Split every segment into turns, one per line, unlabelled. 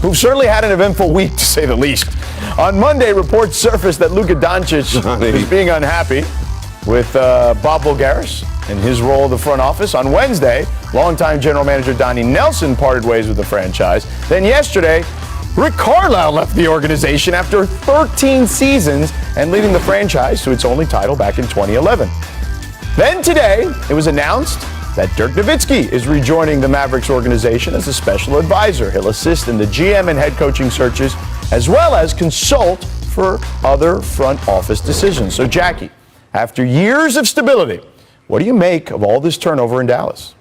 who've certainly had an eventful week, to say the least. On Monday, reports surfaced that Luka Doncic is being unhappy with Bob Voulgaris and his role in the front office. On Wednesday, longtime general manager Donnie Nelson parted ways with the franchise. Then yesterday, Rick Carlisle left the organization after 13 seasons and leading the franchise to its only title back in 2011. Then today, it was announced that Dirk Nowitzki is rejoining the Mavericks organization as a special advisor. He'll assist in the GM and head coaching searches, as well as consult for other front office decisions. So, Jackie, after years of stability, what do you make of all this turnover in Dallas?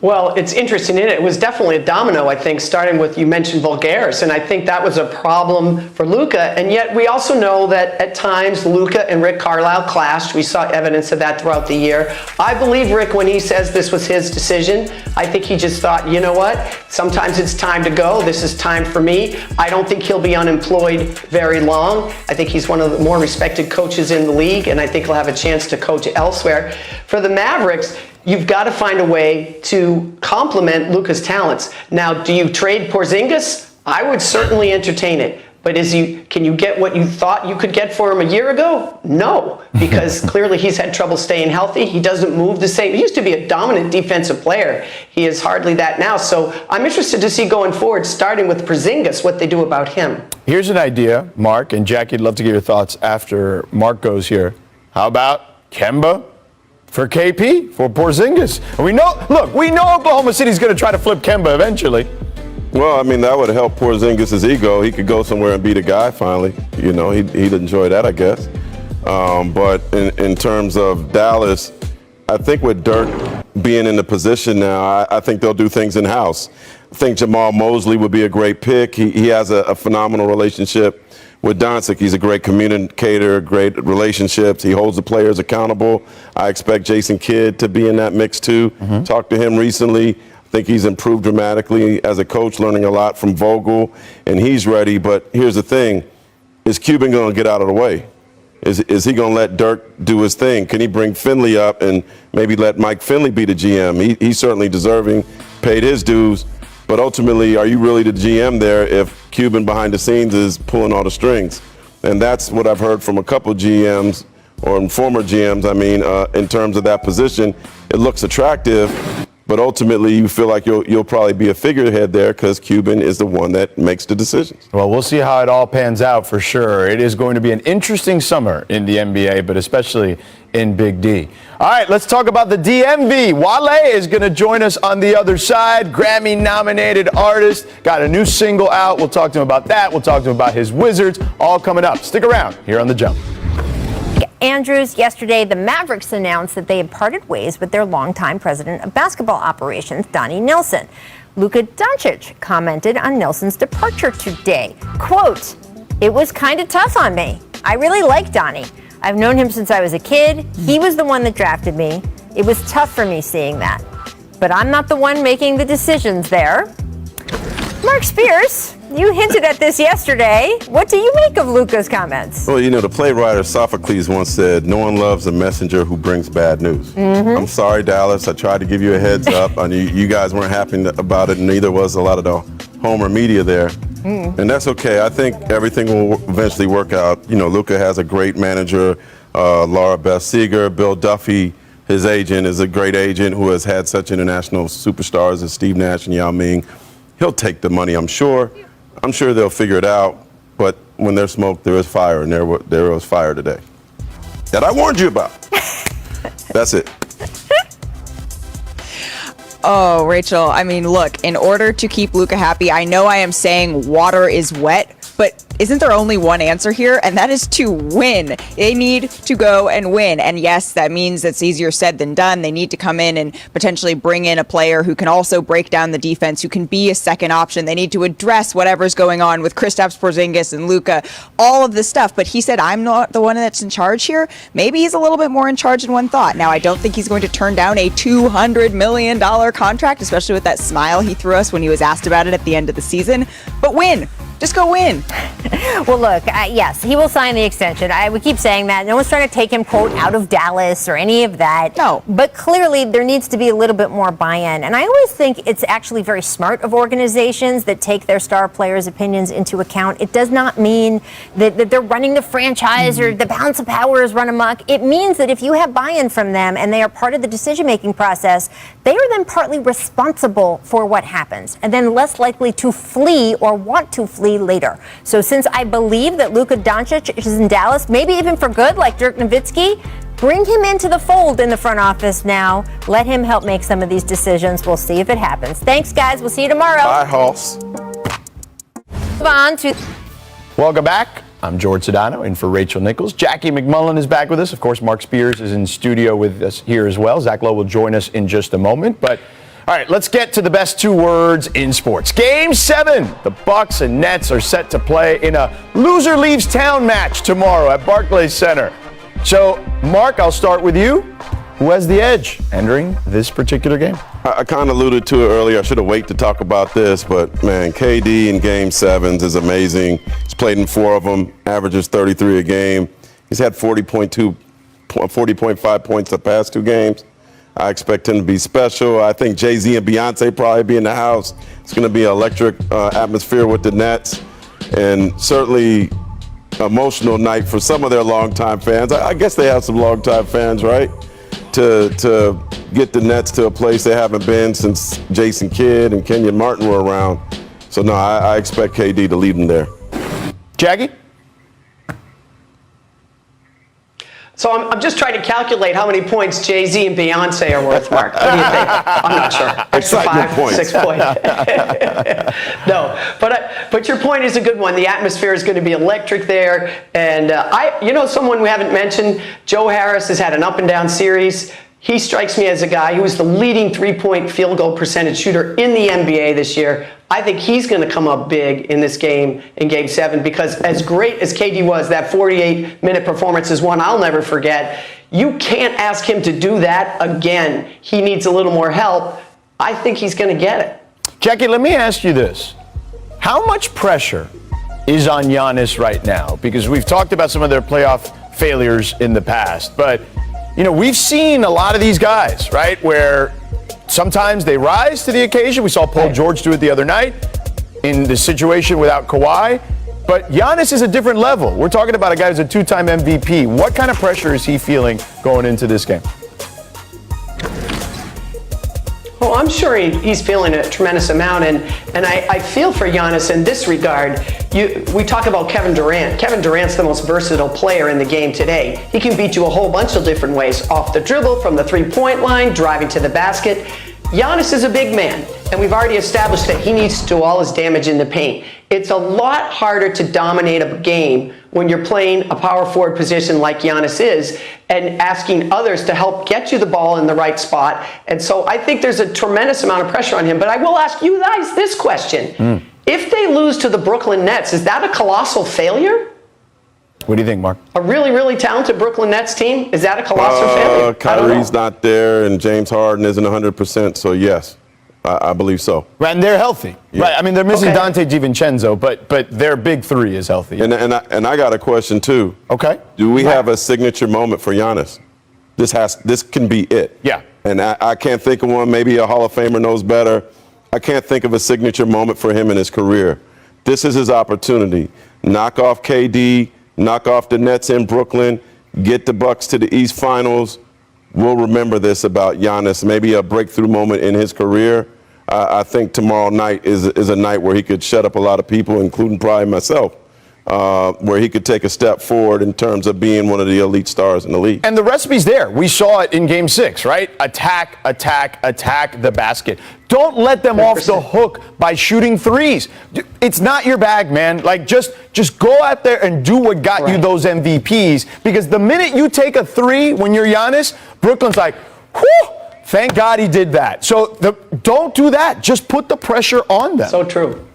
Well, it's interesting, isn't it? It was definitely a domino, I think, starting with, you mentioned Voulgaris, and I think that was a problem for Luka. And yet we also know that at times Luka and Rick Carlisle clashed. We saw evidence of that throughout the year. I believe Rick when he says this was his decision. I think he just thought, you know what? Sometimes it's time to go. This is time for me. I don't think he'll be unemployed very long. I think he's one of the more respected coaches in the league, and I think he'll have a chance to coach elsewhere. For the Mavericks, you've got to find a way to complement Luka's talents. Now, do you trade Porzingis? I would certainly entertain it. But can you get what you thought you could get for him a year ago? No, because clearly he's had trouble staying healthy. He doesn't move the same. He used to be a dominant defensive player. He is hardly that now. So I'm interested to see going forward, starting with Porzingis, what they do about him.
Here's an idea, Mark, and Jackie, I'd love to get your thoughts after Mark goes here. How about Kemba for KP, for Porzingis? And we know Oklahoma City's going to try to flip Kemba eventually.
Well, I mean, that would help Porzingis' ego. He could go somewhere and be the guy finally. You know, he'd enjoy that, I guess. But in terms of Dallas, I think with Dirk being in the position now, I think they'll do things in-house. I think Jamal Mosley would be a great pick. He has a phenomenal relationship with Doncic. He's a great communicator, great relationships. He holds the players accountable. I expect Jason Kidd to be in that mix too. Talked to him recently. I think he's improved dramatically as a coach, learning a lot from Vogel, and he's ready. But here's the thing. Is Cuban going to get out of the way? Is he going to let Dirk do his thing? Can he bring Finley up and maybe let Mike Finley be the GM? He's certainly deserving, paid his dues. But ultimately, are you really the GM there if Cuban behind the scenes is pulling all the strings? And that's what I've heard from a couple GMs, or former GMs, in terms of that position. It looks attractive, but ultimately you feel like you'll probably be a figurehead there because Cuban is the one that makes the decisions.
Well, we'll see how it all pans out for sure. It is going to be an interesting summer in the NBA, but especially in Big D. All right, let's talk about the DMV. Wale is going to join us on the other side. Grammy-nominated artist. Got a new single out. We'll talk to him about that. We'll talk to him about his Wizards. All coming up. Stick around here on The Jump.
Andrews, yesterday the Mavericks announced that they had parted ways with their longtime president of basketball operations, Donnie Nelson. Luka Doncic commented on Nelson's departure today. Quote, "It was kind of tough on me. I really like Donnie. I've known him since I was a kid. He was the one that drafted me. It was tough for me seeing that. But I'm not the one making the decisions there." Mark Spears, you hinted at this yesterday. What do you make of Luka's comments?
Well, the playwright Sophocles once said, "No one loves a messenger who brings bad news." I'm sorry, Dallas. I tried to give you a heads up. I knew you guys weren't happy about it, and neither was a lot of the Homer media there. And that's okay. I think everything will eventually work out. Luka has a great manager, Laura Beth Seeger. Bill Duffy, his agent, is a great agent who has had such international superstars as Steve Nash and Yao Ming. He'll take the money, I'm sure. I'm sure they'll figure it out. But when there's smoke, there is fire, and there was fire today. That I warned you about. That's it.
Oh, Rachel, look, in order to keep Luka happy, I know I am saying water is wet, but isn't there only one answer here? And that is to win. They need to go and win. And yes, that means it's easier said than done. They need to come in and potentially bring in a player who can also break down the defense, who can be a second option. They need to address whatever's going on with Kristaps Porzingis and Luka, all of this stuff. But he said, I'm not the one that's in charge here. Maybe he's a little bit more in charge than one thought. Now, I don't think he's going to turn down a $200 million contract, especially with that smile he threw us when he was asked about it at the end of the season. But win. Just go win.
Well, look, yes, he will sign the extension. We keep saying that. No one's trying to take him, quote, out of Dallas or any of that.
No.
But clearly there needs to be a little bit more buy-in. And I always think it's actually very smart of organizations that take their star players' opinions into account. It does not mean that they're running the franchise or the balance of power is run amok. It means that if you have buy-in from them and they are part of the decision-making process, they are then partly responsible for what happens and then less likely to flee or want to flee later. So since I believe that Luka Doncic is in Dallas, maybe even for good, like Dirk Nowitzki, bring him into the fold in the front office now. Let him help make some of these decisions. We'll see if it happens. Thanks, guys. We'll see you tomorrow.
Bye, Hoss.
Move on to...
Welcome back. I'm George Sedano in for Rachel Nichols. Jackie McMullen is back with us. Of course, Mark Spears is in studio with us here as well. Zach Lowe will join us in just a moment. But, all right, let's get to the best two words in sports. Game 7. The Bucks and Nets are set to play in a loser leaves town match tomorrow at Barclays Center. So, Mark, I'll start with you. Who has the edge entering this particular game?
I kind of alluded to it earlier. I should have waited to talk about this, but man, KD in Game 7s is amazing. He's played in 4 of them, averages 33 a game. He's had 40.5 points the past 2 games. I expect him to be special. I think Jay-Z and Beyonce probably be in the house. It's going to be an electric atmosphere with the Nets, and certainly emotional night for some of their longtime fans. I guess they have some longtime fans, right? To get the Nets to a place they haven't been since Jason Kidd and Kenyon Martin were around. So, no, I expect KD to lead them there.
Jackie?
So I'm just trying to calculate how many points Jay-Z and Beyonce are worth, Mark. What do you think? I'm not sure. Extra
Excitement
5,
points.
6 points. No, but your point is a good one. The atmosphere is going to be electric there. And someone we haven't mentioned, Joe Harris has had an up and down series. He strikes me as a guy who is the leading 3-point field goal percentage shooter in the NBA this year. I think he's going to come up big in this game, in Game 7, because as great as KD was, that 48-minute performance is one I'll never forget. You can't ask him to do that again. He needs a little more help. I think he's going to get it.
Jackie, let me ask you this. How much pressure is on Giannis right now? Because we've talked about some of their playoff failures in the past, but we've seen a lot of these guys, right, where sometimes they rise to the occasion. We saw Paul George do it the other night in the situation without Kawhi. But Giannis is a different level. We're talking about a guy who's a 2-time MVP. What kind of pressure is he feeling going into this game?
Well, I'm sure he's feeling a tremendous amount, and I feel for Giannis in this regard. We talk about Kevin Durant. Kevin Durant's the most versatile player in the game today. He can beat you a whole bunch of different ways, off the dribble, from the three-point line, driving to the basket. Giannis is a big man, and we've already established that he needs to do all his damage in the paint. It's a lot harder to dominate a game when you're playing a power forward position like Giannis is and asking others to help get you the ball in the right spot. And so I think there's a tremendous amount of pressure on him. But I will ask you guys this question. If they lose to the Brooklyn Nets, is that a colossal failure?
What do you think, Mark?
A really, really talented Brooklyn Nets team? Is that a colossal failure?
Kyrie's not there, and James Harden isn't 100%, so yes, I believe so.
And they're healthy.
Yeah.
Right. I mean, they're missing
Okay.
Dante DiVincenzo, but their big 3 is healthy.
And I got a question, too.
Okay.
Do we have a signature moment for Giannis? This can be it.
Yeah.
And I can't think of one. Maybe a Hall of Famer knows better. I can't think of a signature moment for him in his career. This is his opportunity. Knock off KD, knock off the Nets in Brooklyn, get the Bucks to the East Finals. We'll remember this about Giannis, maybe a breakthrough moment in his career. I think tomorrow night is a night where he could shut up a lot of people, including probably myself, where he could take a step forward in terms of being one of the elite stars in the league.
And the recipe's there. We saw it in Game 6, right? Attack, attack, attack the basket. Don't let them off the hook by shooting threes. It's not your bag, man. Like, just go out there and do what got you those MVPs. Because the minute you take a 3 when you're Giannis, Brooklyn's like, whew, thank God he did that. So don't do that. Just put the pressure on them.
So true.